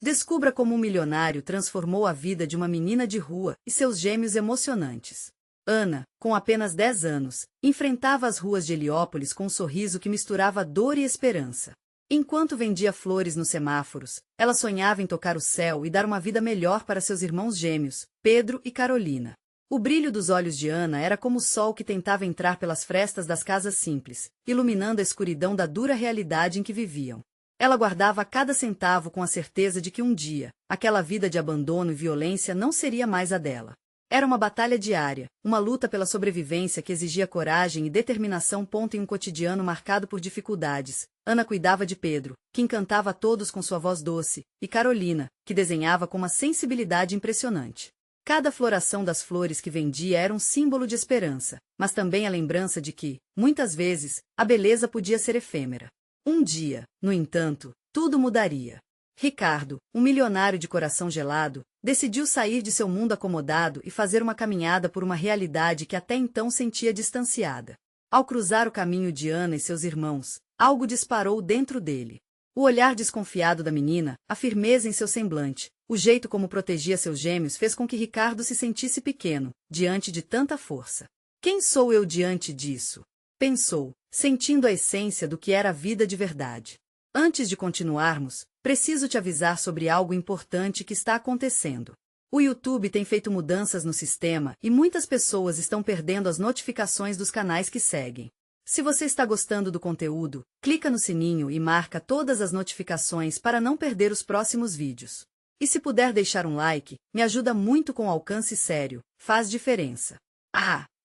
Descubra como um milionário transformou a vida de uma menina de rua e seus gêmeos emocionantes. Ana, com apenas 10 anos, enfrentava as ruas de Heliópolis com um sorriso que misturava dor e esperança. Enquanto vendia flores nos semáforos, ela sonhava em tocar o céu e dar uma vida melhor para seus irmãos gêmeos, Pedro e Carolina. O brilho dos olhos de Ana era como o sol que tentava entrar pelas frestas das casas simples, iluminando a escuridão da dura realidade em que viviam. Ela guardava cada centavo com a certeza de que um dia, aquela vida de abandono e violência não seria mais a dela. Era uma batalha diária, uma luta pela sobrevivência que exigia coragem e determinação. Em um cotidiano marcado por dificuldades, Ana cuidava de Pedro, que encantava a todos com sua voz doce, e Carolina, que desenhava com uma sensibilidade impressionante. Cada floração das flores que vendia era um símbolo de esperança, mas também a lembrança de que, muitas vezes, a beleza podia ser efêmera. Um dia, no entanto, tudo mudaria. Ricardo, um milionário de coração gelado, decidiu sair de seu mundo acomodado e fazer uma caminhada por uma realidade que até então sentia distanciada. Ao cruzar o caminho de Ana e seus irmãos, algo disparou dentro dele. O olhar desconfiado da menina, a firmeza em seu semblante, o jeito como protegia seus gêmeos fez com que Ricardo se sentisse pequeno, diante de tanta força. Quem sou eu diante disso? Pensou, sentindo a essência do que era a vida de verdade. Antes de continuarmos, preciso te avisar sobre algo importante que está acontecendo. O YouTube tem feito mudanças no sistema e muitas pessoas estão perdendo as notificações dos canais que seguem. Se você está gostando do conteúdo, clica no sininho e marca todas as notificações para não perder os próximos vídeos. E se puder deixar um like, me ajuda muito com alcance sério, faz diferença.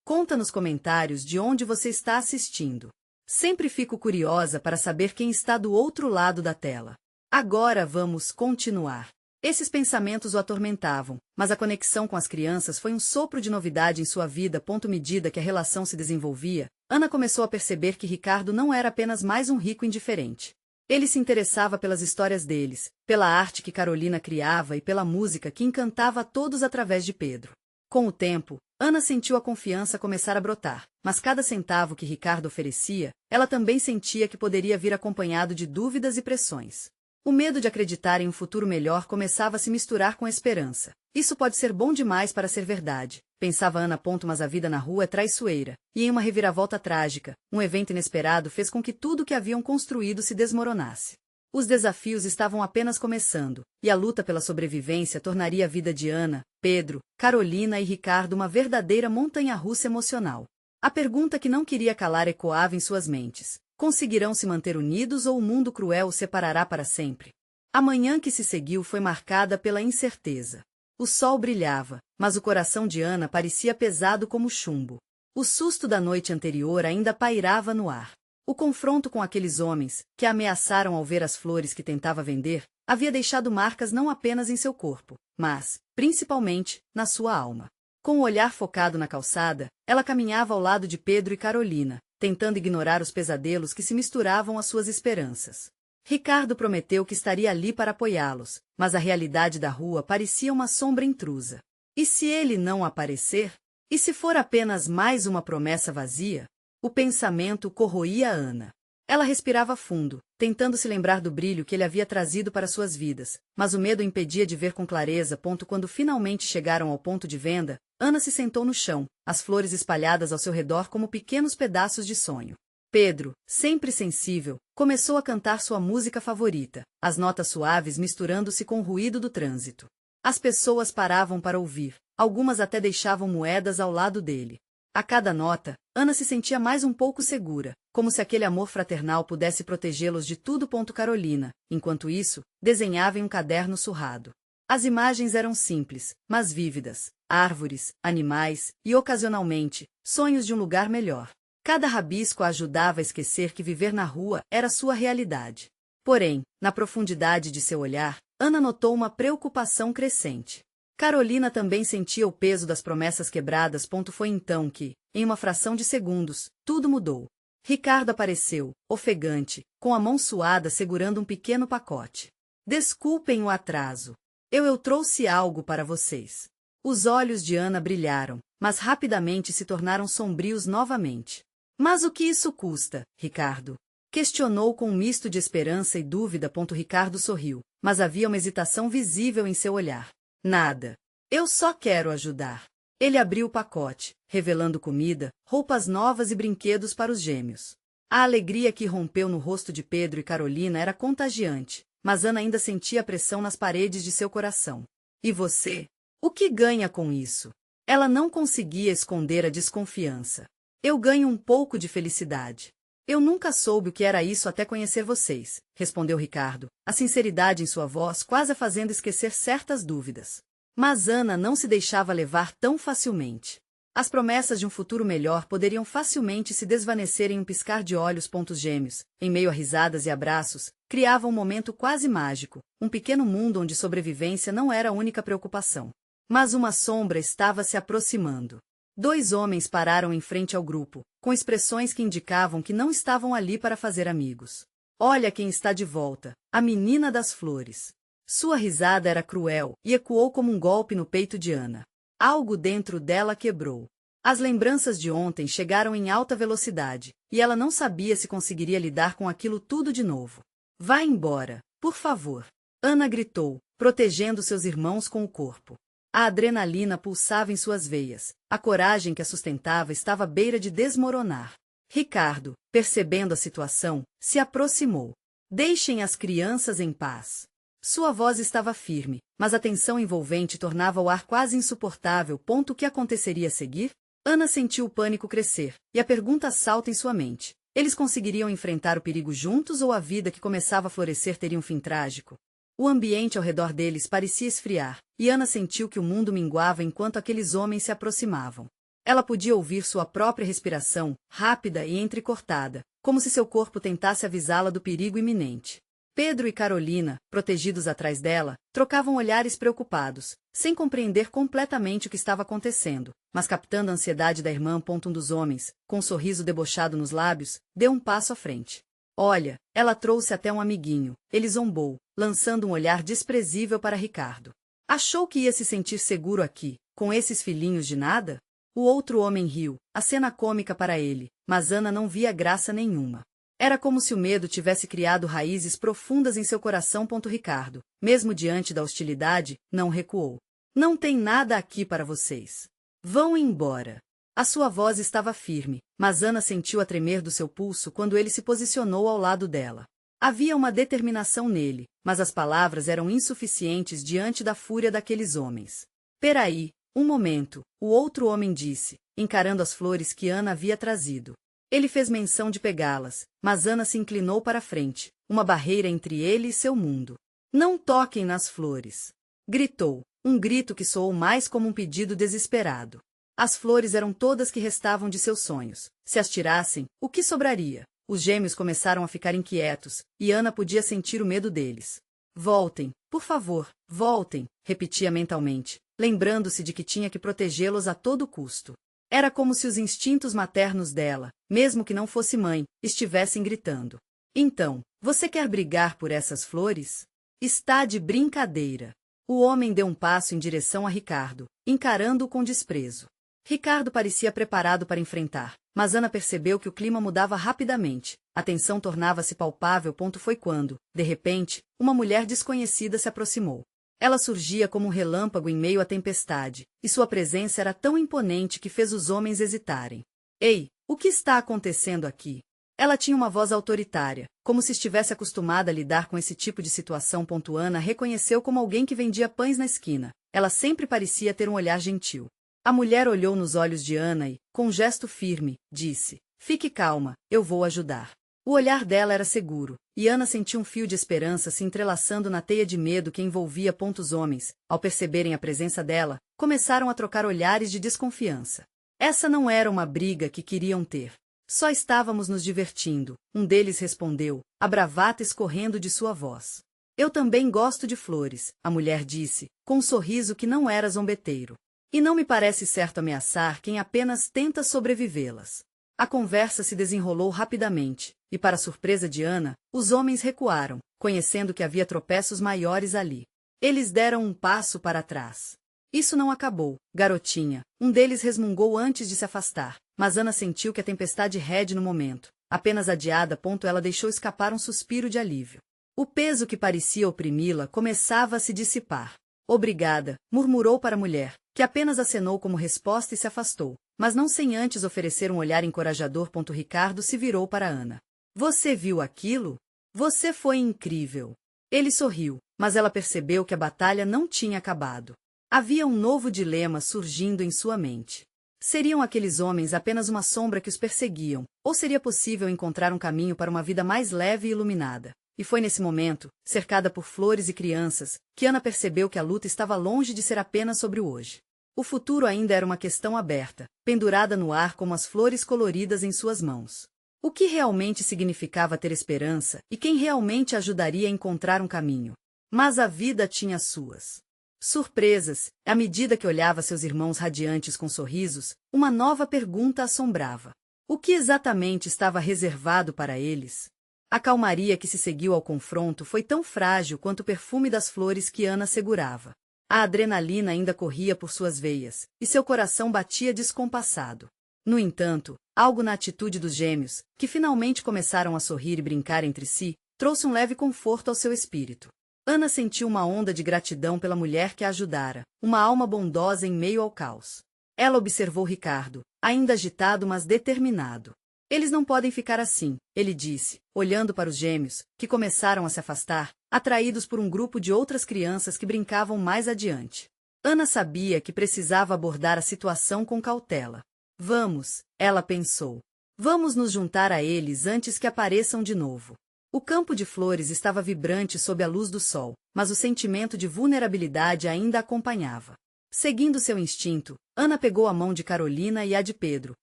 Conta nos comentários de onde você está assistindo. Sempre fico curiosa para saber quem está do outro lado da tela. Agora vamos continuar. Esses pensamentos o atormentavam, mas a conexão com as crianças foi um sopro de novidade em sua vida. À medida que a relação se desenvolvia, Ana começou a perceber que Ricardo não era apenas mais um rico indiferente. Ele se interessava pelas histórias deles, pela arte que Carolina criava e pela música que encantava a todos através de Pedro. Com o tempo, Ana sentiu a confiança começar a brotar, mas cada centavo que Ricardo oferecia, ela também sentia que poderia vir acompanhado de dúvidas e pressões. O medo de acreditar em um futuro melhor começava a se misturar com a esperança. Isso pode ser bom demais para ser verdade, pensava Ana. Mas a vida na rua é traiçoeira, e em uma reviravolta trágica, um evento inesperado fez com que tudo que haviam construído se desmoronasse. Os desafios estavam apenas começando, e a luta pela sobrevivência tornaria a vida de Ana, Pedro, Carolina e Ricardo uma verdadeira montanha-russa emocional. A pergunta que não queria calar ecoava em suas mentes: conseguirão se manter unidos ou o mundo cruel os separará para sempre? A manhã que se seguiu foi marcada pela incerteza. O sol brilhava, mas o coração de Ana parecia pesado como chumbo. O susto da noite anterior ainda pairava no ar. O confronto com aqueles homens, que a ameaçaram ao ver as flores que tentava vender, havia deixado marcas não apenas em seu corpo, mas, principalmente, na sua alma. Com o olhar focado na calçada, ela caminhava ao lado de Pedro e Carolina, tentando ignorar os pesadelos que se misturavam às suas esperanças. Ricardo prometeu que estaria ali para apoiá-los, mas a realidade da rua parecia uma sombra intrusa. E se ele não aparecer? E se for apenas mais uma promessa vazia? O pensamento corroía Ana. Ela respirava fundo, tentando se lembrar do brilho que ele havia trazido para suas vidas, mas o medo impedia de ver com clareza. Quando finalmente chegaram ao ponto de venda, Ana se sentou no chão, as flores espalhadas ao seu redor como pequenos pedaços de sonho. Pedro, sempre sensível, começou a cantar sua música favorita, as notas suaves misturando-se com o ruído do trânsito. As pessoas paravam para ouvir, algumas até deixavam moedas ao lado dele. A cada nota, Ana se sentia mais um pouco segura, como se aquele amor fraternal pudesse protegê-los de tudo. Carolina, enquanto isso, desenhava em um caderno surrado. As imagens eram simples, mas vívidas: árvores, animais e, ocasionalmente, sonhos de um lugar melhor. Cada rabisco a ajudava a esquecer que viver na rua era sua realidade. Porém, na profundidade de seu olhar, Ana notou uma preocupação crescente. Carolina também sentia o peso das promessas quebradas. Foi então que, em uma fração de segundos, tudo mudou. Ricardo apareceu, ofegante, com a mão suada segurando um pequeno pacote. Desculpem o atraso. Eu trouxe algo para vocês. Os olhos de Ana brilharam, mas rapidamente se tornaram sombrios novamente. Mas o que isso custa, Ricardo? Questionou com um misto de esperança e dúvida. Ricardo sorriu. mas havia uma hesitação visível em seu olhar. Nada. Eu só quero ajudar. Ele abriu o pacote, revelando comida, roupas novas e brinquedos para os gêmeos. A alegria que rompeu no rosto de Pedro e Carolina era contagiante, mas Ana ainda sentia a pressão nas paredes de seu coração. E você? O que ganha com isso? Ela não conseguia esconder a desconfiança. Eu ganho um pouco de felicidade. Eu nunca soube o que era isso até conhecer vocês, respondeu Ricardo, a sinceridade em sua voz quase a fazendo esquecer certas dúvidas. Mas Ana não se deixava levar tão facilmente. As promessas de um futuro melhor poderiam facilmente se desvanecer em um piscar de olhos. Gêmeos, em meio a risadas e abraços, criavam um momento quase mágico, um pequeno mundo onde sobrevivência não era a única preocupação. Mas uma sombra estava se aproximando. 2 homens pararam em frente ao grupo, com expressões que indicavam que não estavam ali para fazer amigos. Olha quem está de volta, a menina das flores. Sua risada era cruel e ecoou como um golpe no peito de Ana. Algo dentro dela quebrou. As lembranças de ontem chegaram em alta velocidade, e ela não sabia se conseguiria lidar com aquilo tudo de novo. Vá embora, por favor. Ana gritou, protegendo seus irmãos com o corpo. A adrenalina pulsava em suas veias, a coragem que a sustentava estava à beira de desmoronar. Ricardo, percebendo a situação, se aproximou. Deixem as crianças em paz. Sua voz estava firme, mas a tensão envolvente tornava o ar quase insuportável. O que aconteceria a seguir? Ana sentiu o pânico crescer, e a pergunta salta em sua mente. Eles conseguiriam enfrentar o perigo juntos ou a vida que começava a florescer teria um fim trágico? O ambiente ao redor deles parecia esfriar, e Ana sentiu que o mundo minguava enquanto aqueles homens se aproximavam. Ela podia ouvir sua própria respiração, rápida e entrecortada, como se seu corpo tentasse avisá-la do perigo iminente. Pedro e Carolina, protegidos atrás dela, trocavam olhares preocupados, sem compreender completamente o que estava acontecendo, mas captando a ansiedade da irmã. Um dos homens, com um sorriso debochado nos lábios, deu um passo à frente. Olha, ela trouxe até um amiguinho, ele zombou, lançando um olhar desprezível para Ricardo. Achou que ia se sentir seguro aqui, com esses filhinhos de nada? O outro homem riu, a cena cômica para ele, mas Ana não via graça nenhuma. Era como se o medo tivesse criado raízes profundas em seu coração. Ricardo, mesmo diante da hostilidade, não recuou. Não tem nada aqui para vocês. Vão embora. A sua voz estava firme, mas Ana sentiu a tremer do seu pulso quando ele se posicionou ao lado dela. Havia uma determinação nele, mas as palavras eram insuficientes diante da fúria daqueles homens. Peraí, um momento, o outro homem disse, encarando as flores que Ana havia trazido. Ele fez menção de pegá-las, mas Ana se inclinou para a frente, uma barreira entre ele e seu mundo. Não toquem nas flores! Gritou, um grito que soou mais como um pedido desesperado. As flores eram todas que restavam de seus sonhos. Se as tirassem, o que sobraria? Os gêmeos começaram a ficar inquietos, e Ana podia sentir o medo deles. Voltem, por favor, voltem, repetia mentalmente, lembrando-se de que tinha que protegê-los a todo custo. Era como se os instintos maternos dela, mesmo que não fosse mãe, estivessem gritando. Então, você quer brigar por essas flores? Está de brincadeira. O homem deu um passo em direção a Ricardo, encarando-o com desprezo. Ricardo parecia preparado para enfrentar, mas Ana percebeu que o clima mudava rapidamente. A tensão tornava-se palpável. Foi quando, de repente, uma mulher desconhecida se aproximou. Ela surgia como um relâmpago em meio à tempestade, e sua presença era tão imponente que fez os homens hesitarem. Ei, o que está acontecendo aqui? Ela tinha uma voz autoritária, como se estivesse acostumada a lidar com esse tipo de situação. Ana reconheceu como alguém que vendia pães na esquina. Ela sempre parecia ter um olhar gentil. A mulher olhou nos olhos de Ana e, com um gesto firme, disse, fique calma, eu vou ajudar. O olhar dela era seguro, e Ana sentiu um fio de esperança se entrelaçando na teia de medo que envolvia. Os homens, ao perceberem a presença dela, começaram a trocar olhares de desconfiança. Essa não era uma briga que queriam ter. Só estávamos nos divertindo, um deles respondeu, a bravata escorrendo de sua voz. Eu também gosto de flores, a mulher disse, com um sorriso que não era zombeteiro. E não me parece certo ameaçar quem apenas tenta sobrevivê-las. A conversa se desenrolou rapidamente, e para surpresa de Ana, os homens recuaram, conhecendo que havia tropeços maiores ali. Eles deram um passo para trás. Isso não acabou, garotinha, um deles resmungou antes de se afastar, mas Ana sentiu que a tempestade rede no momento, apenas adiada. Ela deixou escapar um suspiro de alívio. O peso que parecia oprimi-la começava a se dissipar. Obrigada, murmurou para a mulher, que apenas acenou como resposta e se afastou, mas não sem antes oferecer um olhar encorajador. Ricardo se virou para Ana. Você viu aquilo? Você foi incrível. Ele sorriu, mas ela percebeu que a batalha não tinha acabado. Havia um novo dilema surgindo em sua mente. Seriam aqueles homens apenas uma sombra que os perseguiam, ou seria possível encontrar um caminho para uma vida mais leve e iluminada? E foi nesse momento, cercada por flores e crianças, que Ana percebeu que a luta estava longe de ser apenas sobre o hoje. O futuro ainda era uma questão aberta, pendurada no ar como as flores coloridas em suas mãos. O que realmente significava ter esperança e quem realmente ajudaria a encontrar um caminho? Mas a vida tinha suas surpresas. À medida que olhava seus irmãos radiantes com sorrisos, uma nova pergunta assombrava. O que exatamente estava reservado para eles? A calmaria que se seguiu ao confronto foi tão frágil quanto o perfume das flores que Ana segurava. A adrenalina ainda corria por suas veias, e seu coração batia descompassado. No entanto, algo na atitude dos gêmeos, que finalmente começaram a sorrir e brincar entre si, trouxe um leve conforto ao seu espírito. Ana sentiu uma onda de gratidão pela mulher que a ajudara, uma alma bondosa em meio ao caos. Ela observou Ricardo, ainda agitado mas determinado. Eles não podem ficar assim, ele disse, olhando para os gêmeos, que começaram a se afastar, atraídos por um grupo de outras crianças que brincavam mais adiante. Ana sabia que precisava abordar a situação com cautela. Vamos, ela pensou. Vamos nos juntar a eles antes que apareçam de novo. O campo de flores estava vibrante sob a luz do sol, mas o sentimento de vulnerabilidade ainda a acompanhava. Seguindo seu instinto, Ana pegou a mão de Carolina e a de Pedro,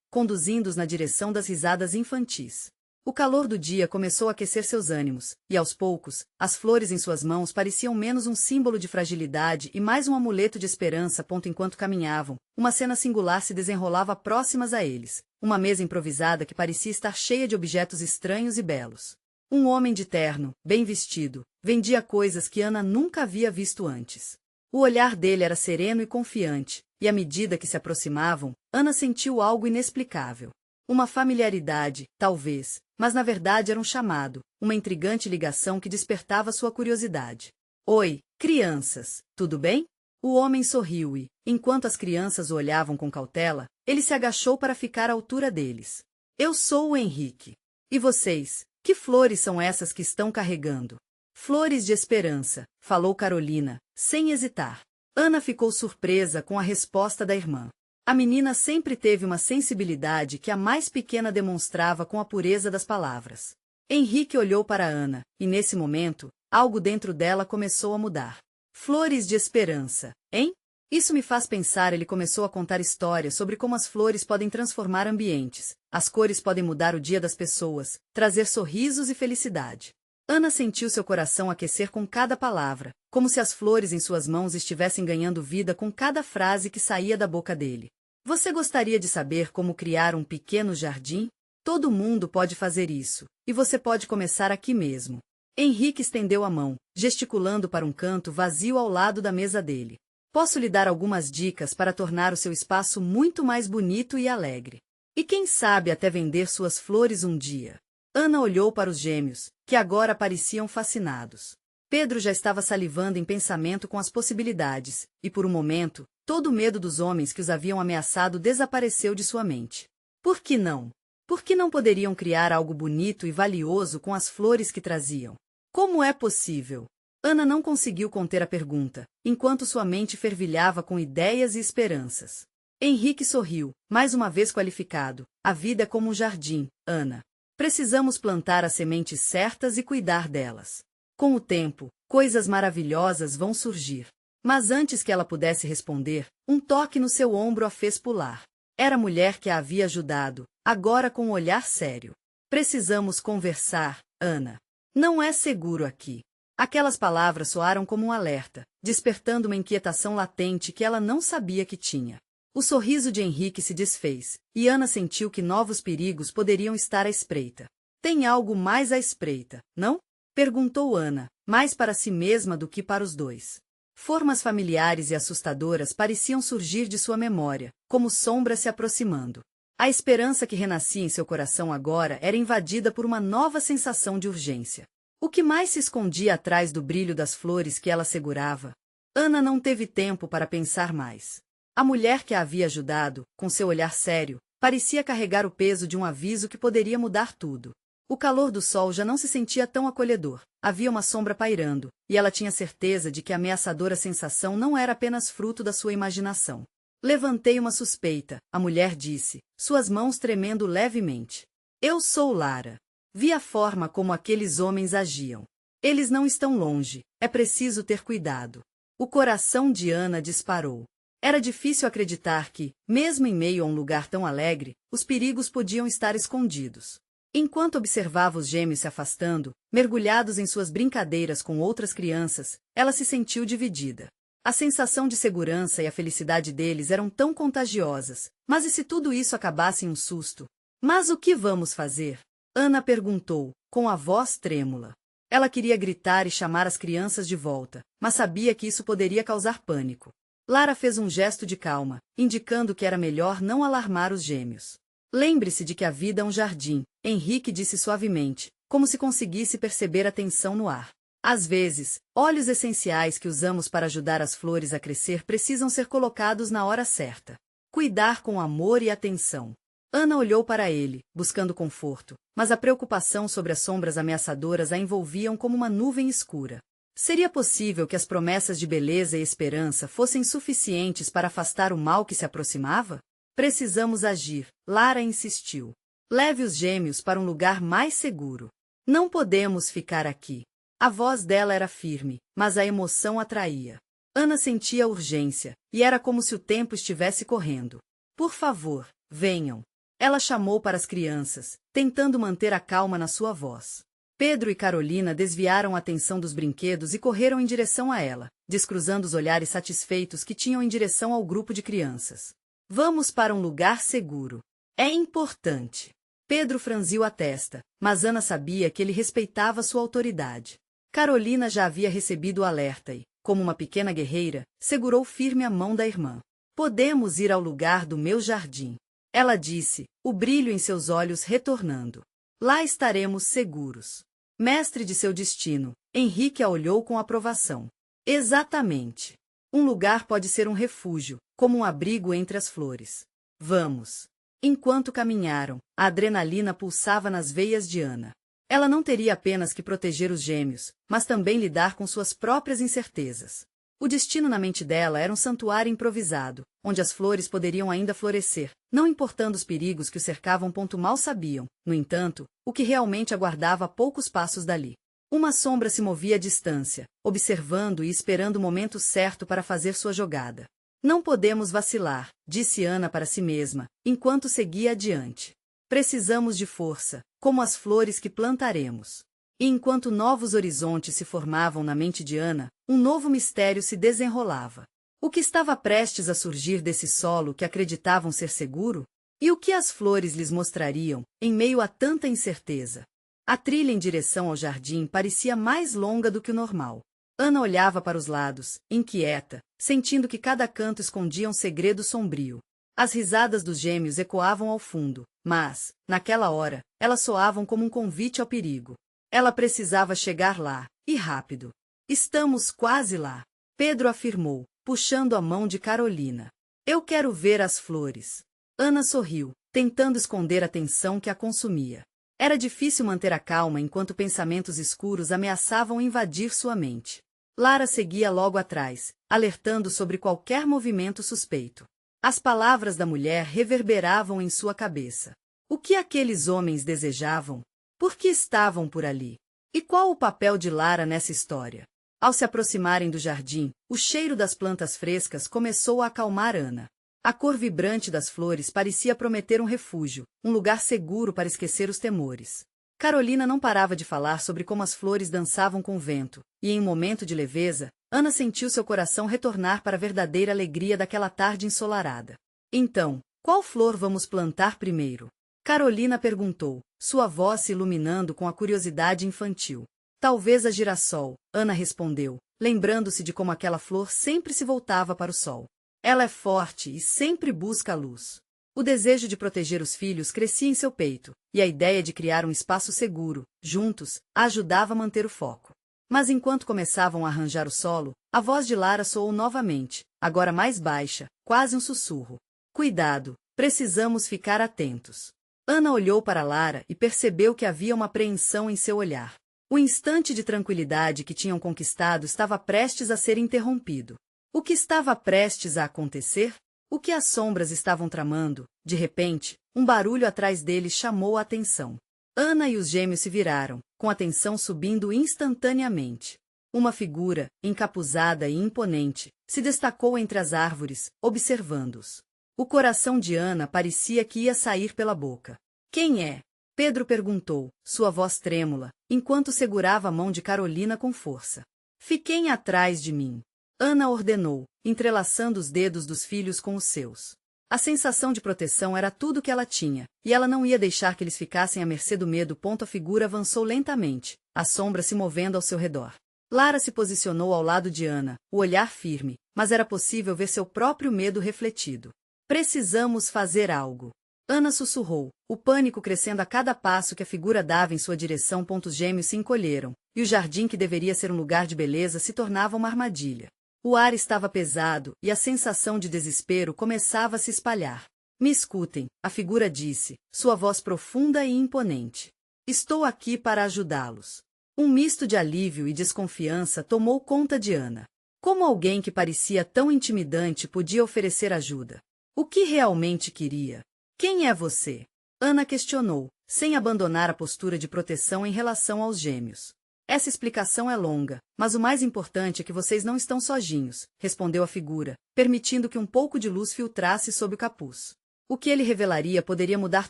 conduzindo-os na direção das risadas infantis. O calor do dia começou a aquecer seus ânimos, e aos poucos, as flores em suas mãos pareciam menos um símbolo de fragilidade e mais um amuleto de esperança. Enquanto caminhavam, uma cena singular se desenrolava próximas a eles, uma mesa improvisada que parecia estar cheia de objetos estranhos e belos. Um homem de terno, bem vestido, vendia coisas que Ana nunca havia visto antes. O olhar dele era sereno e confiante, e à medida que se aproximavam, Ana sentiu algo inexplicável. Uma familiaridade, talvez, mas na verdade era um chamado, uma intrigante ligação que despertava sua curiosidade. Oi, crianças, tudo bem? O homem sorriu e, enquanto as crianças o olhavam com cautela, ele se agachou para ficar à altura deles. Eu sou o Henrique. E vocês? Que flores são essas que estão carregando? Flores de esperança, falou Carolina, sem hesitar. Ana ficou surpresa com a resposta da irmã. A menina sempre teve uma sensibilidade que a mais pequena demonstrava com a pureza das palavras. Henrique olhou para Ana, e nesse momento, algo dentro dela começou a mudar. Flores de esperança, hein? Isso me faz pensar. Ele começou a contar histórias sobre como as flores podem transformar ambientes, as cores podem mudar o dia das pessoas, trazer sorrisos e felicidade. Ana sentiu seu coração aquecer com cada palavra, como se as flores em suas mãos estivessem ganhando vida com cada frase que saía da boca dele. Você gostaria de saber como criar um pequeno jardim? Todo mundo pode fazer isso, e você pode começar aqui mesmo. Henrique estendeu a mão, gesticulando para um canto vazio ao lado da mesa dele. Posso lhe dar algumas dicas para tornar o seu espaço muito mais bonito e alegre. E quem sabe até vender suas flores um dia. Ana olhou para os gêmeos, que agora pareciam fascinados. Pedro já estava salivando em pensamento com as possibilidades, e por um momento, todo o medo dos homens que os haviam ameaçado desapareceu de sua mente. Por que não? Por que não poderiam criar algo bonito e valioso com as flores que traziam? Como é possível? Ana não conseguiu conter a pergunta, enquanto sua mente fervilhava com ideias e esperanças. Henrique sorriu, mais uma vez qualificado. A vida é como um jardim, Ana. Precisamos plantar as sementes certas e cuidar delas. Com o tempo, coisas maravilhosas vão surgir. Mas antes que ela pudesse responder, um toque no seu ombro a fez pular. Era a mulher que a havia ajudado, agora com um olhar sério. Precisamos conversar, Ana. Não é seguro aqui. Aquelas palavras soaram como um alerta, despertando uma inquietação latente que ela não sabia que tinha. O sorriso de Henrique se desfez, e Ana sentiu que novos perigos poderiam estar à espreita. Tem algo mais à espreita, não? Perguntou Ana, mais para si mesma do que para os dois. Formas familiares e assustadoras pareciam surgir de sua memória, como sombras se aproximando. A esperança que renascia em seu coração agora era invadida por uma nova sensação de urgência. O que mais se escondia atrás do brilho das flores que ela segurava? Ana não teve tempo para pensar mais. A mulher que a havia ajudado, com seu olhar sério, parecia carregar o peso de um aviso que poderia mudar tudo. O calor do sol já não se sentia tão acolhedor, havia uma sombra pairando, e ela tinha certeza de que a ameaçadora sensação não era apenas fruto da sua imaginação. Levantei uma suspeita, a mulher disse, suas mãos tremendo levemente. Eu sou Lara. Vi a forma como aqueles homens agiam. Eles não estão longe, é preciso ter cuidado. O coração de Ana disparou. Era difícil acreditar que, mesmo em meio a um lugar tão alegre, os perigos podiam estar escondidos. Enquanto observava os gêmeos se afastando, mergulhados em suas brincadeiras com outras crianças, ela se sentiu dividida. A sensação de segurança e a felicidade deles eram tão contagiosas, mas e se tudo isso acabasse em um susto? Mas o que vamos fazer? Ana perguntou, com a voz trêmula. Ela queria gritar e chamar as crianças de volta, mas sabia que isso poderia causar pânico. Lara fez um gesto de calma, indicando que era melhor não alarmar os gêmeos. Lembre-se de que a vida é um jardim, Henrique disse suavemente, como se conseguisse perceber a tensão no ar. Às vezes, óleos essenciais que usamos para ajudar as flores a crescer precisam ser colocados na hora certa. Cuidar com amor e atenção. Ana olhou para ele, buscando conforto, mas a preocupação sobre as sombras ameaçadoras a envolviam como uma nuvem escura. Seria possível que as promessas de beleza e esperança fossem suficientes para afastar o mal que se aproximava? Precisamos agir, Lara insistiu. Leve os gêmeos para um lugar mais seguro. Não podemos ficar aqui. A voz dela era firme, mas a emoção atraía. Ana sentia urgência, e era como se o tempo estivesse correndo. Por favor, venham. Ela chamou para as crianças, tentando manter a calma na sua voz. Pedro e Carolina desviaram a atenção dos brinquedos e correram em direção a ela, descruzando os olhares satisfeitos que tinham em direção ao grupo de crianças. Vamos para um lugar seguro. É importante. Pedro franziu a testa, mas Ana sabia que ele respeitava sua autoridade. Carolina já havia recebido o alerta e, como uma pequena guerreira, segurou firme a mão da irmã. Podemos ir ao lugar do meu jardim. Ela disse, o brilho em seus olhos retornando. Lá estaremos seguros. Mestre de seu destino, Henrique a olhou com aprovação. Exatamente. Um lugar pode ser um refúgio, como um abrigo entre as flores. Vamos. Enquanto caminharam, a adrenalina pulsava nas veias de Ana. Ela não teria apenas que proteger os gêmeos, mas também lidar com suas próprias incertezas. O destino na mente dela era um santuário improvisado, onde as flores poderiam ainda florescer, não importando os perigos que o cercavam. Mal sabiam, no entanto, o que realmente aguardava a poucos passos dali. Uma sombra se movia à distância, observando e esperando o momento certo para fazer sua jogada. Não podemos vacilar, disse Ana para si mesma, enquanto seguia adiante. Precisamos de força, como as flores que plantaremos. E enquanto novos horizontes se formavam na mente de Ana, um novo mistério se desenrolava. O que estava prestes a surgir desse solo que acreditavam ser seguro? E o que as flores lhes mostrariam, em meio a tanta incerteza? A trilha em direção ao jardim parecia mais longa do que o normal. Ana olhava para os lados, inquieta, sentindo que cada canto escondia um segredo sombrio. As risadas dos gêmeos ecoavam ao fundo, mas, naquela hora, elas soavam como um convite ao perigo. Ela precisava chegar lá, e rápido. Estamos quase lá, Pedro afirmou, puxando a mão de Carolina. Eu quero ver as flores. Ana sorriu, tentando esconder a tensão que a consumia. Era difícil manter a calma enquanto pensamentos escuros ameaçavam invadir sua mente. Lara seguia logo atrás, alertando sobre qualquer movimento suspeito. As palavras da mulher reverberavam em sua cabeça. O que aqueles homens desejavam? Por que estavam por ali? E qual o papel de Lara nessa história? Ao se aproximarem do jardim, o cheiro das plantas frescas começou a acalmar Ana. A cor vibrante das flores parecia prometer um refúgio, um lugar seguro para esquecer os temores. Carolina não parava de falar sobre como as flores dançavam com o vento, e em um momento de leveza, Ana sentiu seu coração retornar para a verdadeira alegria daquela tarde ensolarada. Então, qual flor vamos plantar primeiro? Carolina perguntou, sua voz se iluminando com a curiosidade infantil. Talvez a girassol, Ana respondeu, lembrando-se de como aquela flor sempre se voltava para o sol. Ela é forte e sempre busca a luz. O desejo de proteger os filhos crescia em seu peito, e a ideia de criar um espaço seguro, juntos, a ajudava a manter o foco. Mas enquanto começavam a arranjar o solo, a voz de Lara soou novamente, agora mais baixa, quase um sussurro. Cuidado, precisamos ficar atentos. Ana olhou para Lara e percebeu que havia uma apreensão em seu olhar. O instante de tranquilidade que tinham conquistado estava prestes a ser interrompido. O que estava prestes a acontecer? O que as sombras estavam tramando? De repente, um barulho atrás deles chamou a atenção. Ana e os gêmeos se viraram, com a tensão subindo instantaneamente. Uma figura, encapuzada e imponente, se destacou entre as árvores, observando-os. O coração de Ana parecia que ia sair pela boca. Quem é? Pedro perguntou, sua voz trêmula, enquanto segurava a mão de Carolina com força. Fiquem atrás de mim. Ana ordenou, entrelaçando os dedos dos filhos com os seus. A sensação de proteção era tudo que ela tinha, e ela não ia deixar que eles ficassem à mercê do medo. A figura avançou lentamente, a sombra se movendo ao seu redor. Lara se posicionou ao lado de Ana, o olhar firme, mas era possível ver seu próprio medo refletido. Precisamos fazer algo. Ana sussurrou, o pânico crescendo a cada passo que a figura dava em sua direção. Os gêmeos se encolheram, e o jardim que deveria ser um lugar de beleza se tornava uma armadilha. O ar estava pesado, e a sensação de desespero começava a se espalhar. Me escutem, a figura disse, sua voz profunda e imponente. Estou aqui para ajudá-los. Um misto de alívio e desconfiança tomou conta de Ana. Como alguém que parecia tão intimidante podia oferecer ajuda? O que realmente queria? Quem é você? Ana questionou, sem abandonar a postura de proteção em relação aos gêmeos. Essa explicação é longa, mas o mais importante é que vocês não estão sozinhos, respondeu a figura, permitindo que um pouco de luz filtrasse sob o capuz. O que ele revelaria poderia mudar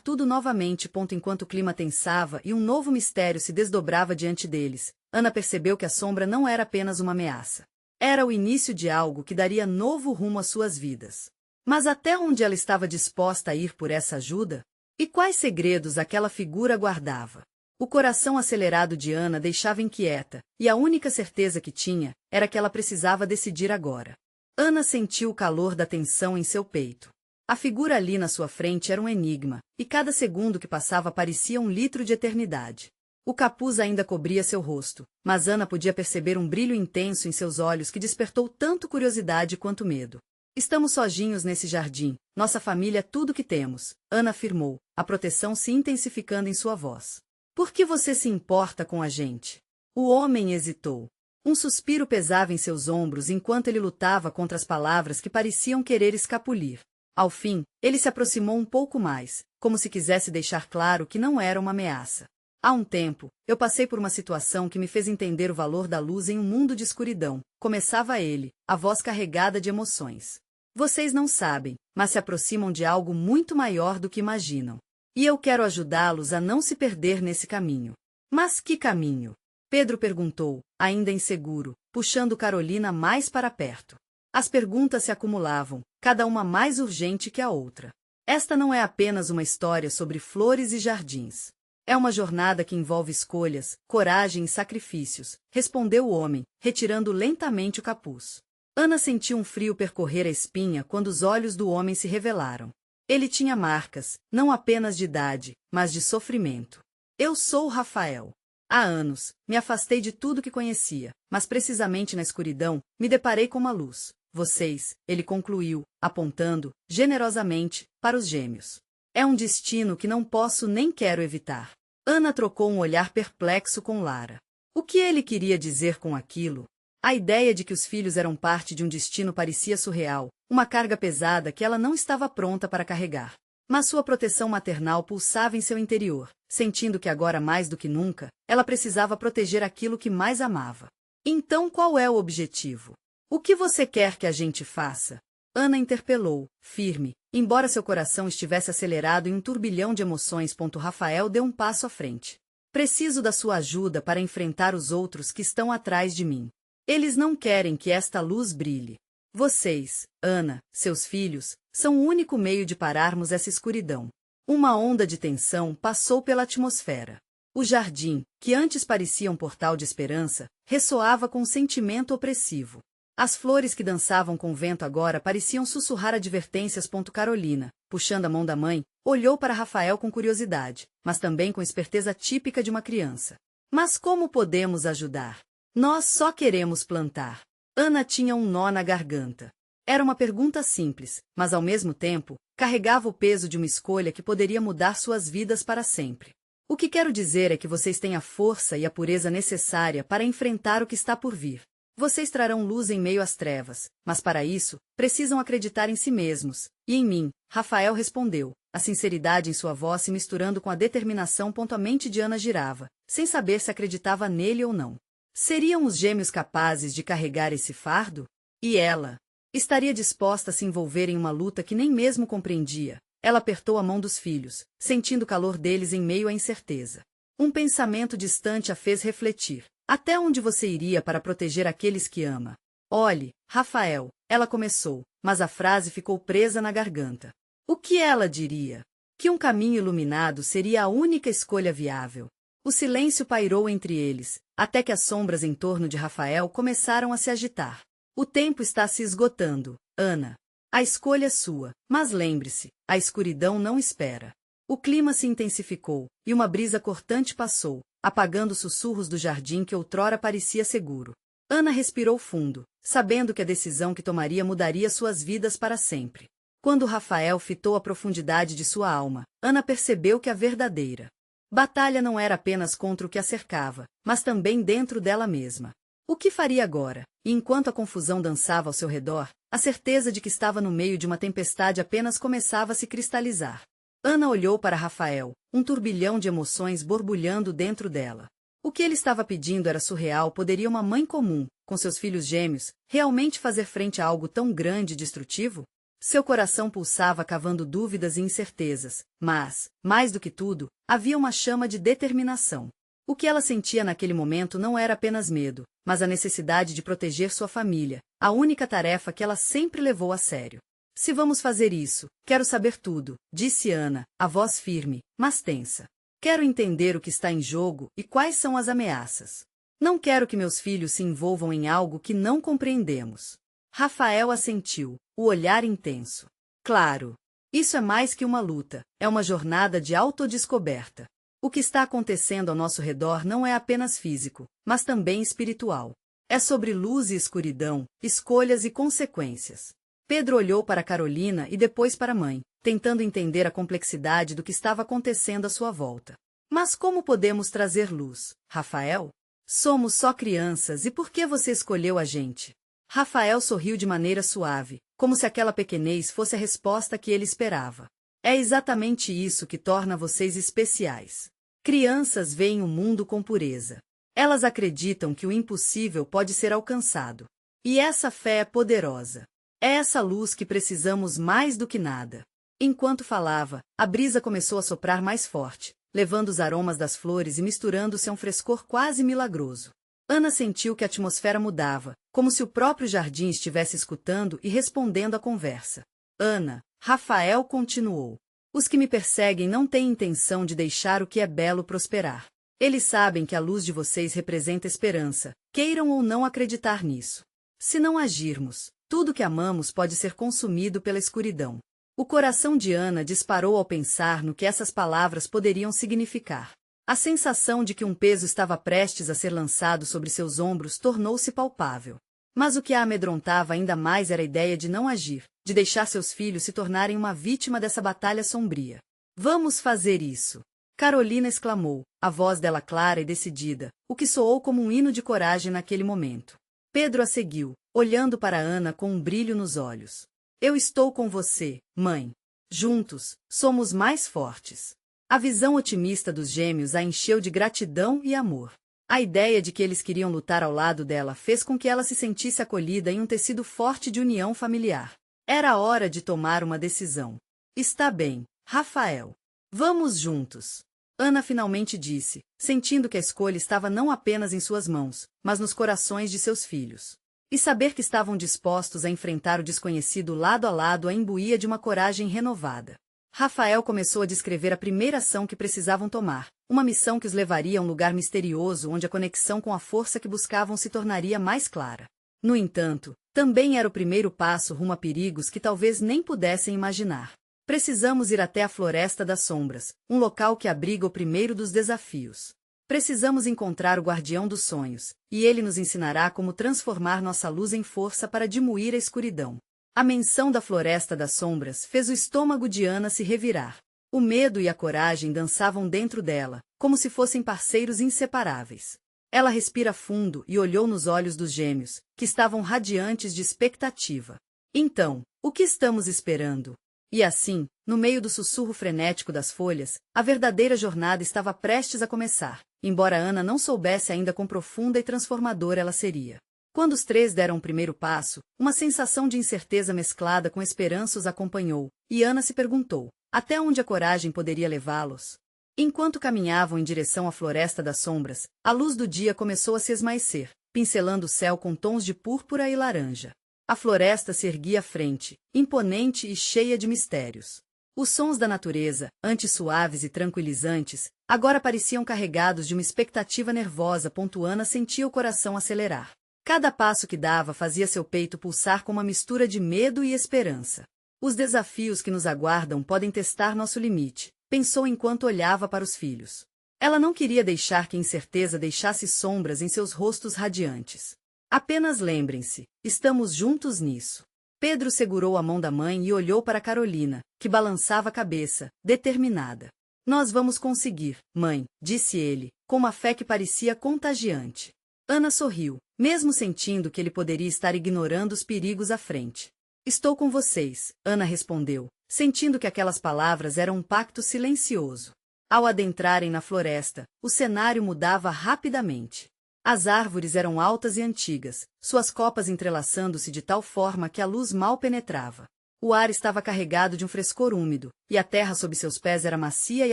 tudo novamente. Enquanto o clima tensava e um novo mistério se desdobrava diante deles, Ana percebeu que a sombra não era apenas uma ameaça. Era o início de algo que daria novo rumo às suas vidas. Mas até onde ela estava disposta a ir por essa ajuda? E quais segredos aquela figura guardava? O coração acelerado de Ana deixava inquieta, e a única certeza que tinha era que ela precisava decidir agora. Ana sentiu o calor da tensão em seu peito. A figura ali na sua frente era um enigma, e cada segundo que passava parecia um litro de eternidade. O capuz ainda cobria seu rosto, mas Ana podia perceber um brilho intenso em seus olhos que despertou tanto curiosidade quanto medo. Estamos sozinhos nesse jardim, nossa família é tudo que temos, Ana afirmou, a proteção se intensificando em sua voz. Por que você se importa com a gente? O homem hesitou. Um suspiro pesava em seus ombros enquanto ele lutava contra as palavras que pareciam querer escapulir. Ao fim, ele se aproximou um pouco mais, como se quisesse deixar claro que não era uma ameaça. Há um tempo, eu passei por uma situação que me fez entender o valor da luz em um mundo de escuridão, começava ele, a voz carregada de emoções. Vocês não sabem, mas se aproximam de algo muito maior do que imaginam. E eu quero ajudá-los a não se perder nesse caminho. Mas que caminho? Pedro perguntou, ainda inseguro, puxando Carolina mais para perto. As perguntas se acumulavam, cada uma mais urgente que a outra. Esta não é apenas uma história sobre flores e jardins. É uma jornada que envolve escolhas, coragem e sacrifícios, respondeu o homem, retirando lentamente o capuz. Ana sentiu um frio percorrer a espinha quando os olhos do homem se revelaram. Ele tinha marcas, não apenas de idade, mas de sofrimento. Eu sou Rafael. Há anos, me afastei de tudo que conhecia, mas precisamente na escuridão, me deparei com uma luz. Vocês, ele concluiu, apontando, generosamente, para os gêmeos. É um destino que não posso nem quero evitar. Ana trocou um olhar perplexo com Lara. O que ele queria dizer com aquilo? A ideia de que os filhos eram parte de um destino parecia surreal, uma carga pesada que ela não estava pronta para carregar. Mas sua proteção maternal pulsava em seu interior, sentindo que agora mais do que nunca, ela precisava proteger aquilo que mais amava. Então qual é o objetivo? O que você quer que a gente faça? Ana interpelou, firme, embora seu coração estivesse acelerado em um turbilhão de emoções. Rafael deu um passo à frente. Preciso da sua ajuda para enfrentar os outros que estão atrás de mim. Eles não querem que esta luz brilhe. Vocês, Ana, seus filhos, são o único meio de pararmos essa escuridão. Uma onda de tensão passou pela atmosfera. O jardim, que antes parecia um portal de esperança, ressoava com um sentimento opressivo. As flores que dançavam com o vento agora pareciam sussurrar advertências. Carolina, puxando a mão da mãe, olhou para Rafael com curiosidade, mas também com esperteza típica de uma criança. Mas como podemos ajudar? Nós só queremos plantar. Ana tinha um nó na garganta. Era uma pergunta simples, mas ao mesmo tempo, carregava o peso de uma escolha que poderia mudar suas vidas para sempre. O que quero dizer é que vocês têm a força e a pureza necessária para enfrentar o que está por vir. Vocês trarão luz em meio às trevas, mas para isso, precisam acreditar em si mesmos. E em mim, Rafael respondeu, a sinceridade em sua voz se misturando com a determinação. A mente de Ana girava, sem saber se acreditava nele ou não. Seriam os gêmeos capazes de carregar esse fardo? E ela? Estaria disposta a se envolver em uma luta que nem mesmo compreendia? Ela apertou a mão dos filhos, sentindo o calor deles em meio à incerteza. Um pensamento distante a fez refletir. Até onde você iria para proteger aqueles que ama? Olhe, Rafael, ela começou, mas a frase ficou presa na garganta. O que ela diria? Que um caminho iluminado seria a única escolha viável. O silêncio pairou entre eles, até que as sombras em torno de Rafael começaram a se agitar. O tempo está se esgotando, Ana. A escolha é sua, mas lembre-se, a escuridão não espera. O clima se intensificou, e uma brisa cortante passou, apagando os sussurros do jardim que outrora parecia seguro. Ana respirou fundo, sabendo que a decisão que tomaria mudaria suas vidas para sempre. Quando Rafael fitou a profundidade de sua alma, Ana percebeu que a verdadeira batalha não era apenas contra o que a cercava, mas também dentro dela mesma. O que faria agora? E enquanto a confusão dançava ao seu redor, a certeza de que estava no meio de uma tempestade apenas começava a se cristalizar. Ana olhou para Rafael, um turbilhão de emoções borbulhando dentro dela. O que ele estava pedindo era surreal. Poderia uma mãe comum, com seus filhos gêmeos, realmente fazer frente a algo tão grande e destrutivo? Seu coração pulsava cavando dúvidas e incertezas, mas, mais do que tudo, havia uma chama de determinação. O que ela sentia naquele momento não era apenas medo, mas a necessidade de proteger sua família, a única tarefa que ela sempre levou a sério. Se vamos fazer isso, quero saber tudo, disse Ana, a voz firme, mas tensa. Quero entender o que está em jogo e quais são as ameaças. Não quero que meus filhos se envolvam em algo que não compreendemos. Rafael assentiu, o olhar intenso. Claro. Isso é mais que uma luta, é uma jornada de autodescoberta. O que está acontecendo ao nosso redor não é apenas físico, mas também espiritual. É sobre luz e escuridão, escolhas e consequências. Pedro olhou para Carolina e depois para a mãe, tentando entender a complexidade do que estava acontecendo à sua volta. Mas como podemos trazer luz, Rafael? Somos só crianças e por que você escolheu a gente? Rafael sorriu de maneira suave, como se aquela pequenez fosse a resposta que ele esperava. É exatamente isso que torna vocês especiais. Crianças veem o mundo com pureza. Elas acreditam que o impossível pode ser alcançado. E essa fé é poderosa. É essa luz que precisamos mais do que nada. Enquanto falava, a brisa começou a soprar mais forte, levando os aromas das flores e misturando-se a um frescor quase milagroso. Ana sentiu que a atmosfera mudava, como se o próprio jardim estivesse escutando e respondendo à conversa. Ana, Rafael continuou. Os que me perseguem não têm intenção de deixar o que é belo prosperar. Eles sabem que a luz de vocês representa esperança, queiram ou não acreditar nisso. Se não agirmos, tudo que amamos pode ser consumido pela escuridão. O coração de Ana disparou ao pensar no que essas palavras poderiam significar. A sensação de que um peso estava prestes a ser lançado sobre seus ombros tornou-se palpável. Mas o que a amedrontava ainda mais era a ideia de não agir, de deixar seus filhos se tornarem uma vítima dessa batalha sombria. Vamos fazer isso! Carolina exclamou, a voz dela clara e decidida, o que soou como um hino de coragem naquele momento. Pedro a seguiu, olhando para Ana com um brilho nos olhos. Eu estou com você, mãe. Juntos, somos mais fortes. A visão otimista dos gêmeos a encheu de gratidão e amor. A ideia de que eles queriam lutar ao lado dela fez com que ela se sentisse acolhida em um tecido forte de união familiar. Era hora de tomar uma decisão. Está bem, Rafael. Vamos juntos. Ana finalmente disse, sentindo que a escolha estava não apenas em suas mãos, mas nos corações de seus filhos. E saber que estavam dispostos a enfrentar o desconhecido lado a lado a imbuía de uma coragem renovada. Rafael começou a descrever a primeira ação que precisavam tomar, uma missão que os levaria a um lugar misterioso onde a conexão com a força que buscavam se tornaria mais clara. No entanto, também era o primeiro passo rumo a perigos que talvez nem pudessem imaginar. Precisamos ir até a Floresta das Sombras, um local que abriga o primeiro dos desafios. Precisamos encontrar o Guardião dos Sonhos, e ele nos ensinará como transformar nossa luz em força para diminuir a escuridão. A menção da Floresta das Sombras fez o estômago de Ana se revirar. O medo e a coragem dançavam dentro dela, como se fossem parceiros inseparáveis. Ela respira fundo e olhou nos olhos dos gêmeos, que estavam radiantes de expectativa. Então, o que estamos esperando? E assim, no meio do sussurro frenético das folhas, a verdadeira jornada estava prestes a começar, embora Ana não soubesse ainda quão profunda e transformadora ela seria. Quando os três deram o primeiro passo, uma sensação de incerteza mesclada com esperança os acompanhou, e Ana se perguntou, até onde a coragem poderia levá-los? Enquanto caminhavam em direção à Floresta das Sombras, a luz do dia começou a se esmaecer, pincelando o céu com tons de púrpura e laranja. A floresta se erguia à frente, imponente e cheia de mistérios. Os sons da natureza, antes suaves e tranquilizantes, agora pareciam carregados de uma expectativa nervosa. Ana sentia o coração acelerar. Cada passo que dava fazia seu peito pulsar com uma mistura de medo e esperança. Os desafios que nos aguardam podem testar nosso limite, pensou enquanto olhava para os filhos. Ela não queria deixar que a incerteza deixasse sombras em seus rostos radiantes. Apenas lembrem-se, estamos juntos nisso. Pedro segurou a mão da mãe e olhou para Carolina, que balançava a cabeça, determinada. Nós vamos conseguir, mãe, disse ele, com uma fé que parecia contagiante. Ana sorriu, mesmo sentindo que ele poderia estar ignorando os perigos à frente. Estou com vocês, Ana respondeu, sentindo que aquelas palavras eram um pacto silencioso. Ao adentrarem na floresta, o cenário mudava rapidamente. As árvores eram altas e antigas, suas copas entrelaçando-se de tal forma que a luz mal penetrava. O ar estava carregado de um frescor úmido, e a terra sob seus pés era macia e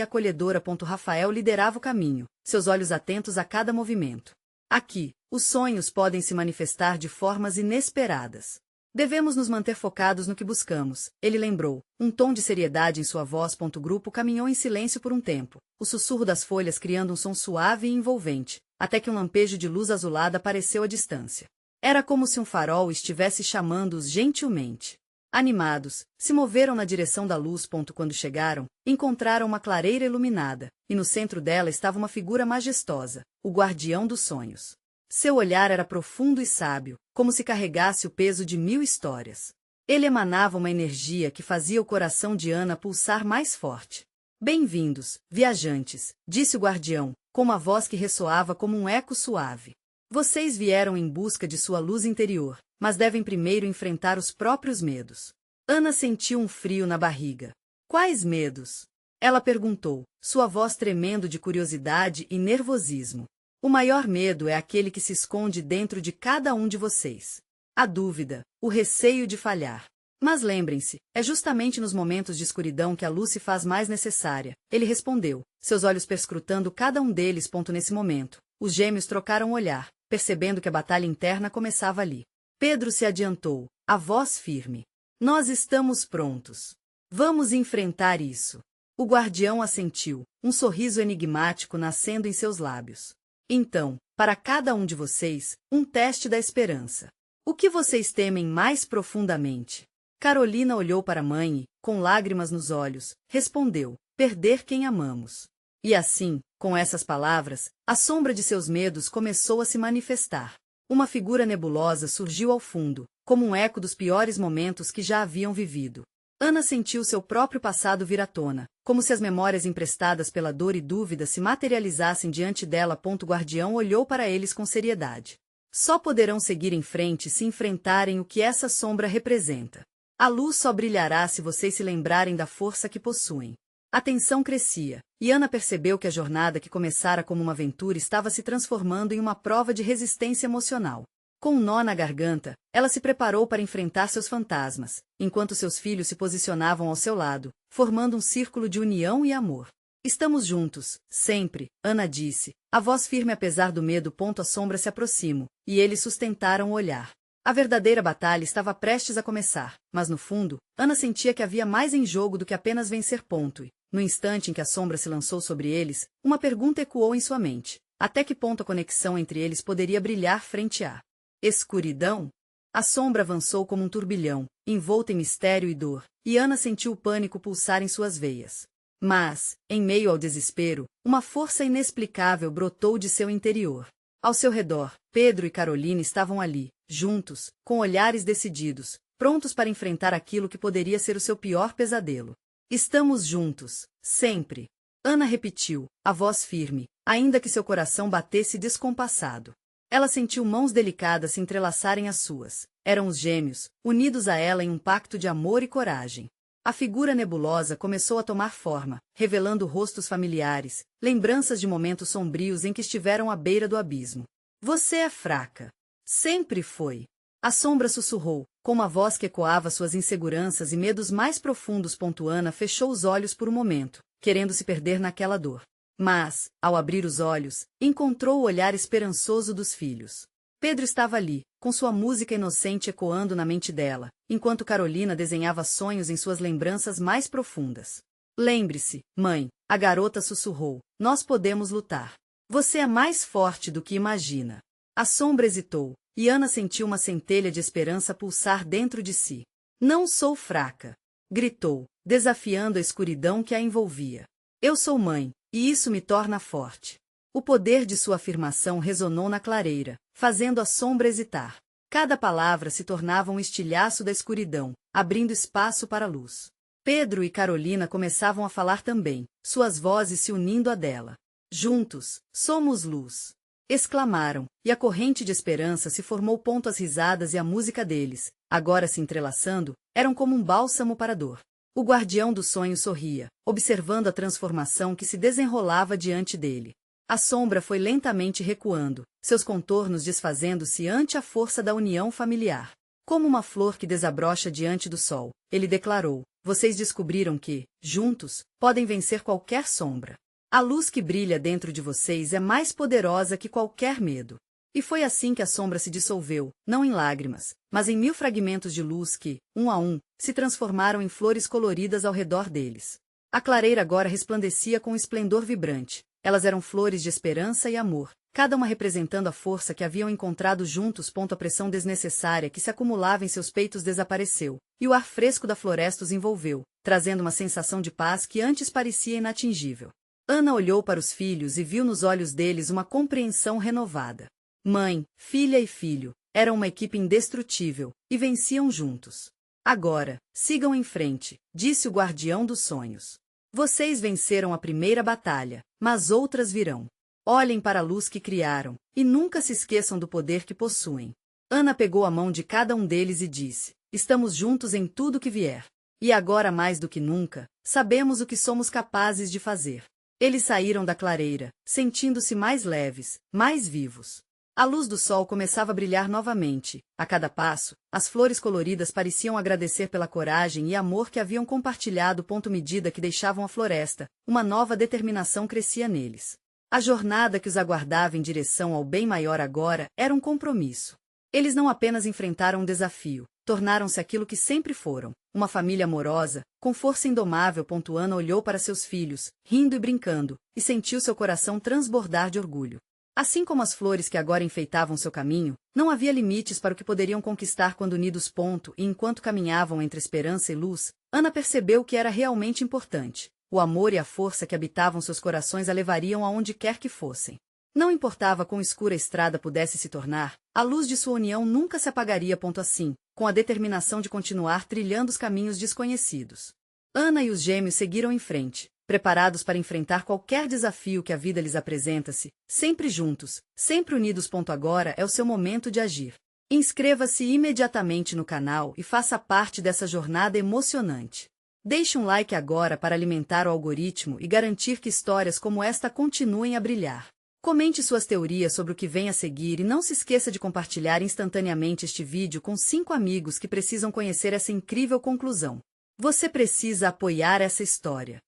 acolhedora. Rafael liderava o caminho, seus olhos atentos a cada movimento. Aqui, os sonhos podem se manifestar de formas inesperadas. Devemos nos manter focados no que buscamos, ele lembrou, um tom de seriedade em sua voz. O grupo caminhou em silêncio por um tempo, o sussurro das folhas criando um som suave e envolvente, até que um lampejo de luz azulada apareceu à distância. Era como se um farol estivesse chamando-os gentilmente. Animados, se moveram na direção da luz. Quando chegaram, encontraram uma clareira iluminada, e no centro dela estava uma figura majestosa, o Guardião dos Sonhos. Seu olhar era profundo e sábio, como se carregasse o peso de 1000 histórias. Ele emanava uma energia que fazia o coração de Ana pulsar mais forte. Bem-vindos, viajantes, disse o guardião, com uma voz que ressoava como um eco suave. Vocês vieram em busca de sua luz interior, mas devem primeiro enfrentar os próprios medos. Ana sentiu um frio na barriga. Quais medos? Ela perguntou, sua voz tremendo de curiosidade e nervosismo. O maior medo é aquele que se esconde dentro de cada um de vocês. A dúvida, o receio de falhar. Mas lembrem-se, é justamente nos momentos de escuridão que a luz se faz mais necessária, ele respondeu, seus olhos perscrutando cada um deles. Nesse momento, os gêmeos trocaram o olhar, percebendo que a batalha interna começava ali. Pedro se adiantou, a voz firme. Nós estamos prontos. Vamos enfrentar isso. O guardião assentiu, um sorriso enigmático nascendo em seus lábios. Então, para cada um de vocês, um teste da esperança. O que vocês temem mais profundamente? Carolina olhou para a mãe e, com lágrimas nos olhos, respondeu, perder quem amamos. E assim, com essas palavras, a sombra de seus medos começou a se manifestar. Uma figura nebulosa surgiu ao fundo, como um eco dos piores momentos que já haviam vivido. Ana sentiu seu próprio passado vir à tona, como se as memórias emprestadas pela dor e dúvida se materializassem diante dela. O guardião olhou para eles com seriedade. Só poderão seguir em frente se enfrentarem o que essa sombra representa. A luz só brilhará se vocês se lembrarem da força que possuem. A tensão crescia, e Ana percebeu que a jornada que começara como uma aventura estava se transformando em uma prova de resistência emocional. Com um nó na garganta, ela se preparou para enfrentar seus fantasmas, enquanto seus filhos se posicionavam ao seu lado, formando um círculo de união e amor. Estamos juntos, sempre, Ana disse, a voz firme apesar do medo. A sombra se aproximou, e eles sustentaram o olhar. A verdadeira batalha estava prestes a começar, mas no fundo, Ana sentia que havia mais em jogo do que apenas vencer. E, no instante em que a sombra se lançou sobre eles, uma pergunta ecoou em sua mente. Até que ponto a conexão entre eles poderia brilhar frente à escuridão? A sombra avançou como um turbilhão, envolta em mistério e dor, e Ana sentiu o pânico pulsar em suas veias. Mas, em meio ao desespero, uma força inexplicável brotou de seu interior. Ao seu redor, Pedro e Carolina estavam ali, juntos, com olhares decididos, prontos para enfrentar aquilo que poderia ser o seu pior pesadelo. Estamos juntos, sempre. Ana repetiu, a voz firme, ainda que seu coração batesse descompassado. Ela sentiu mãos delicadas se entrelaçarem às suas. Eram os gêmeos, unidos a ela em um pacto de amor e coragem. A figura nebulosa começou a tomar forma, revelando rostos familiares, lembranças de momentos sombrios em que estiveram à beira do abismo. Você é fraca. Sempre foi. A sombra sussurrou, com uma voz que ecoava suas inseguranças e medos mais profundos. Ana fechou os olhos por um momento, querendo se perder naquela dor. Mas, ao abrir os olhos, encontrou o olhar esperançoso dos filhos. Pedro estava ali, com sua música inocente ecoando na mente dela, enquanto Carolina desenhava sonhos em suas lembranças mais profundas. Lembre-se, mãe, a garota sussurrou, nós podemos lutar. Você é mais forte do que imagina. A sombra hesitou, e Ana sentiu uma centelha de esperança pulsar dentro de si. Não sou fraca, gritou, desafiando a escuridão que a envolvia. Eu sou mãe, e isso me torna forte. O poder de sua afirmação ressonou na clareira, fazendo a sombra hesitar. Cada palavra se tornava um estilhaço da escuridão, abrindo espaço para a luz. Pedro e Carolina começavam a falar também, suas vozes se unindo à dela. Juntos, somos luz! Exclamaram, e a corrente de esperança se formou. As risadas e a música deles, agora se entrelaçando, eram como um bálsamo para a dor. O guardião do sonho sorria, observando a transformação que se desenrolava diante dele. A sombra foi lentamente recuando, seus contornos desfazendo-se ante a força da união familiar. Como uma flor que desabrocha diante do sol, ele declarou, vocês descobriram que, juntos, podem vencer qualquer sombra. A luz que brilha dentro de vocês é mais poderosa que qualquer medo. E foi assim que a sombra se dissolveu, não em lágrimas, mas em 1000 fragmentos de luz que, um a um, se transformaram em flores coloridas ao redor deles. A clareira agora resplandecia com um esplendor vibrante. Elas eram flores de esperança e amor, cada uma representando a força que haviam encontrado juntos. A pressão desnecessária que se acumulava em seus peitos desapareceu, e o ar fresco da floresta os envolveu, trazendo uma sensação de paz que antes parecia inatingível. Ana olhou para os filhos e viu nos olhos deles uma compreensão renovada. Mãe, filha e filho, eram uma equipe indestrutível, e venciam juntos. Agora, sigam em frente, disse o guardião dos sonhos. Vocês venceram a primeira batalha, mas outras virão. Olhem para a luz que criaram, e nunca se esqueçam do poder que possuem. Ana pegou a mão de cada um deles e disse, estamos juntos em tudo que vier. E agora mais do que nunca, sabemos o que somos capazes de fazer. Eles saíram da clareira, sentindo-se mais leves, mais vivos. A luz do sol começava a brilhar novamente. A cada passo, as flores coloridas pareciam agradecer pela coragem e amor que haviam compartilhado. À medida que deixavam a floresta, uma nova determinação crescia neles. A jornada que os aguardava em direção ao bem maior agora era um compromisso. Eles não apenas enfrentaram um desafio, tornaram-se aquilo que sempre foram, uma família amorosa, com força indomável. Ana olhou para seus filhos, rindo e brincando, e sentiu seu coração transbordar de orgulho. Assim como as flores que agora enfeitavam seu caminho, não havia limites para o que poderiam conquistar quando unidos. E enquanto caminhavam entre esperança e luz, Ana percebeu o que era realmente importante. O amor e a força que habitavam seus corações a levariam aonde quer que fossem. Não importava quão escura a estrada pudesse se tornar, a luz de sua união nunca se apagaria. Assim, com a determinação de continuar trilhando os caminhos desconhecidos. Ana e os gêmeos seguiram em frente, preparados para enfrentar qualquer desafio que a vida lhes apresenta-se, sempre juntos, sempre unidos. Agora é o seu momento de agir. Inscreva-se imediatamente no canal e faça parte dessa jornada emocionante. Deixe um like agora para alimentar o algoritmo e garantir que histórias como esta continuem a brilhar. Comente suas teorias sobre o que vem a seguir e não se esqueça de compartilhar instantaneamente este vídeo com 5 amigos que precisam conhecer essa incrível conclusão. Você precisa apoiar essa história.